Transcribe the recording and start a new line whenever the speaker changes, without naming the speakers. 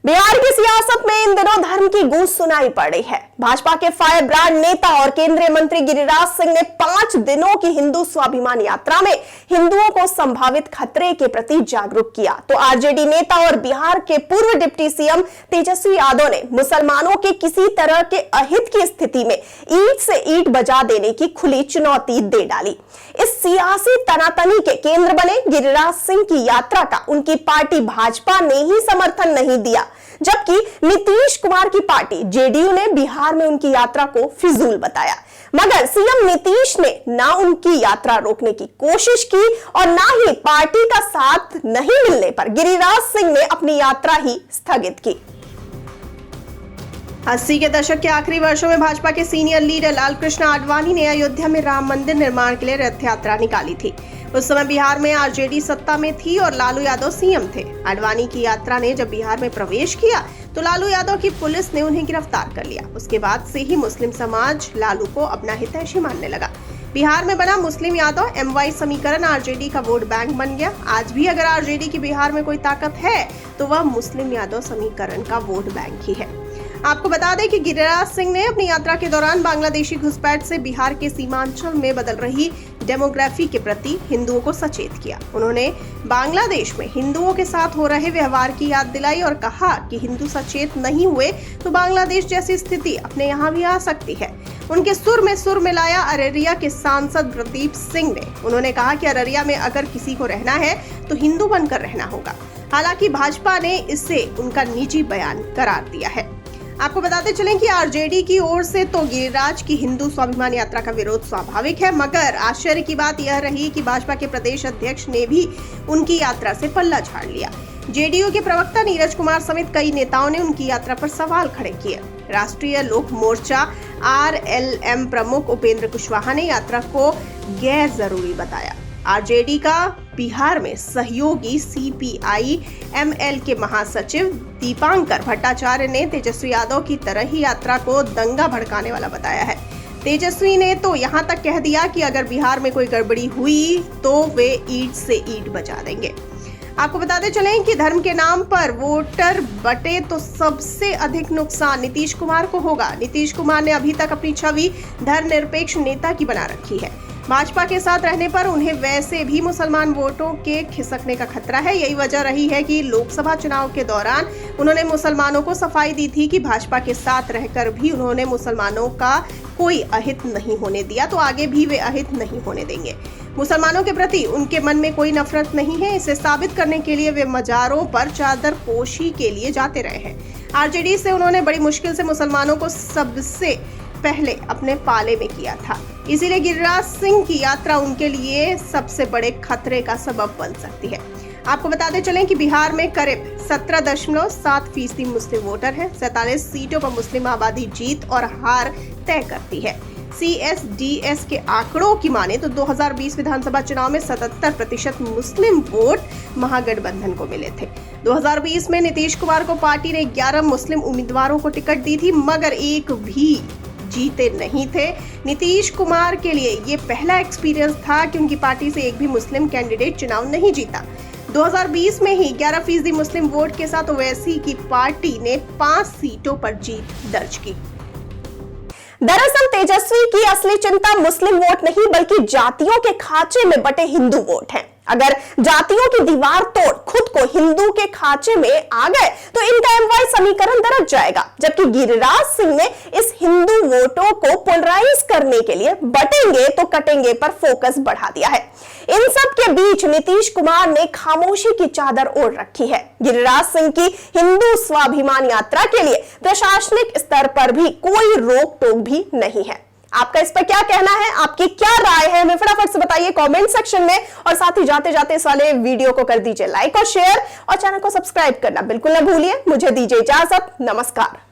बिहार की सियासत में इन दिनों धर्म की गूंज सुनाई पड़ रही है। भाजपा के फायर ब्रांड नेता और केंद्रीय मंत्री गिरिराज सिंह ने 5 दिनों की हिंदू स्वाभिमान यात्रा में हिंदुओं को संभावित खतरे के प्रति जागरूक किया। तो आरजेडी नेता और बिहार के पूर्व डिप्टी सीएम तेजस्वी यादव ने मुसलमानों के किसी तरह के अहित की स्थिति में ईंट से ईंट बजा देने की खुली चुनौती दे डाली। इस सियासी तनातनी के केंद्र बने गिरिराज सिंह की यात्रा का उनकी पार्टी भाजपा ने ही समर्थन नहीं दिया, जबकि नीतीश कुमार की पार्टी जेडीयू ने बिहार में उनकी यात्रा को फिजूल बताया। मगर सीएम नीतीश ने ना उनकी यात्रा रोकने की कोशिश की और ना ही पार्टी का साथ नहीं मिलने पर गिरिराज सिंह ने अपनी यात्रा ही स्थगित की। 80 के दशक के आखिरी वर्षों में भाजपा के सीनियर लीडर लालकृष्ण आडवाणी ने अयोध्या में राम मंदिर निर्माण के लिए रथ यात्रा निकाली थी। उस समय बिहार में आरजेडी सत्ता में थी और लालू यादव सीएम थे। आडवाणी की यात्रा ने जब बिहार में प्रवेश किया तो लालू यादव की पुलिस ने उन्हें गिरफ्तार कर लिया। उसके बाद से ही मुस्लिम समाज लालू को अपना हितैषी मानने लगा। बिहार में बना मुस्लिम यादव एमवाई समीकरण आरजेडी का वोट बैंक बन गया। आज भी अगर आरजेडी की बिहार में कोई ताकत है तो वह मुस्लिम यादव समीकरण का वोट बैंक ही है। आपको बता दें कि गिरिराज सिंह ने अपनी यात्रा के दौरान बांग्लादेशी घुसपैठ से बिहार के सीमांचल में बदल रही डेमोग्राफी के प्रति हिंदुओं को सचेत किया। उन्होंने बांग्लादेश में हिंदुओं के साथ हो रहे व्यवहार की याद दिलाई और कहा कि हिंदू सचेत नहीं हुए तो बांग्लादेश जैसी स्थिति अपने यहाँ भी आ सकती है। उनके सुर में सुर मिलाया अररिया के सांसद प्रदीप सिंह ने। उन्होंने कहा कि अररिया में अगर किसी को रहना है तो हिंदू बनकर रहना होगा। हालांकि भाजपा ने इसे उनका निजी बयान करार दिया है। आपको बताते चलें कि आरजेडी की ओर से तो गिरिराज की हिंदू स्वाभिमान यात्रा का विरोध स्वाभाविक है, मगर आश्चर्य की बात यह रही कि भाजपा के प्रदेश अध्यक्ष ने भी उनकी यात्रा से पल्ला झाड़ लिया। जेडीयू के प्रवक्ता नीरज कुमार समेत कई नेताओं ने उनकी यात्रा पर सवाल खड़े किए। राष्ट्रीय लोक मोर्चा आरएलएम प्रमुख उपेंद्र कुशवाहा ने यात्रा को गैर जरूरी बताया। आरजेडी का बिहार में सहयोगी सीपीआई एमएल के महासचिव दीपांकर भट्टाचार्य ने तेजस्वी यादव की तरह ही यात्रा को दंगा भड़काने वाला बताया है। तेजस्वी ने तो यहां तक कह दिया कि अगर बिहार में कोई गड़बड़ी हुई तो वे ईंट से ईंट बजा देंगे। आपको बताते चलें कि धर्म के नाम पर वोटर बटे तो सबसे अधिक नुकसान नीतीश कुमार को होगा। नीतीश कुमार ने अभी तक अपनी छवि धर्मनिरपेक्ष नेता की बना रखी है। भाजपा के साथ रहने पर उन्हें वैसे भी मुसलमान वोटों के खिसकने का खतरा है। यही वजह रही है कि लोकसभा चुनाव के दौरान उन्होंने मुसलमानों को सफाई दी थी कि भाजपा के साथ रहकर भी उन्होंने मुसलमानों का कोई अहित नहीं होने दिया, तो आगे भी वे अहित नहीं होने देंगे। मुसलमानों के प्रति उनके मन में कोई नफरत नहीं है। इसे साबित करने के लिए वे मजारों पर चादर पोशी के लिए जाते रहे हैं। आरजेडी से उन्होंने बड़ी मुश्किल से मुसलमानों को सबसे पहले अपने पाले में किया था। इसीलिए गिरिराज सिंह की यात्रा उनके लिए सबसे बड़े खतरे का सबब बन सकती है। आपको बताते चलें कि बिहार में करीब 17.7% मुस्लिम वोटर हैं। 47 सीटों पर मुस्लिम आबादी जीत और हार तय करती है। CSDS के आंकड़ों की माने तो 2020 विधानसभा चुनाव में 77% मुस्लिम वोट महागठबंधन को मिले थे। 2020 में नीतीश कुमार को पार्टी ने 11 मुस्लिम उम्मीदवारों को टिकट दी थी, मगर एक भी जीते नहीं थे। नीतीश कुमार के लिए ये पहला एक्सपीरियंस था कि उनकी पार्टी से एक भी मुस्लिम कैंडिडेट चुनाव नहीं जीता। 2020 में ही 11% मुस्लिम वोट के साथ ओवैसी की पार्टी ने 5 सीटों पर जीत दर्ज की। दरअसल तेजस्वी की असली चिंता मुस्लिम वोट नहीं बल्कि जातियों के खांचे में बटे हिंदू वोट है। अगर जातियों की दीवार तोड़ खुद को हिंदू के खांचे में आ गए तो इनका एमवाई समीकरण दरक जाएगा, जबकि गिरिराज सिंह ने इस हिंदू वोटों को पोलराइज करने के लिए बटेंगे तो कटेंगे पर फोकस बढ़ा दिया है। इन सब के बीच नीतीश कुमार ने खामोशी की चादर ओढ़ रखी है। गिरिराज सिंह की हिंदू स्वाभिमान यात्रा के लिए प्रशासनिक स्तर पर भी कोई रोक टोक भी नहीं है। आपका इस पर क्या कहना है? आपकी क्या राय है? हमें फटाफट से बताइए कमेंट सेक्शन में। और साथ ही जाते जाते इस वाले वीडियो को कर दीजिए लाइक और शेयर और चैनल को सब्सक्राइब करना बिल्कुल न भूलिए। मुझे दीजिए इजाजत। नमस्कार।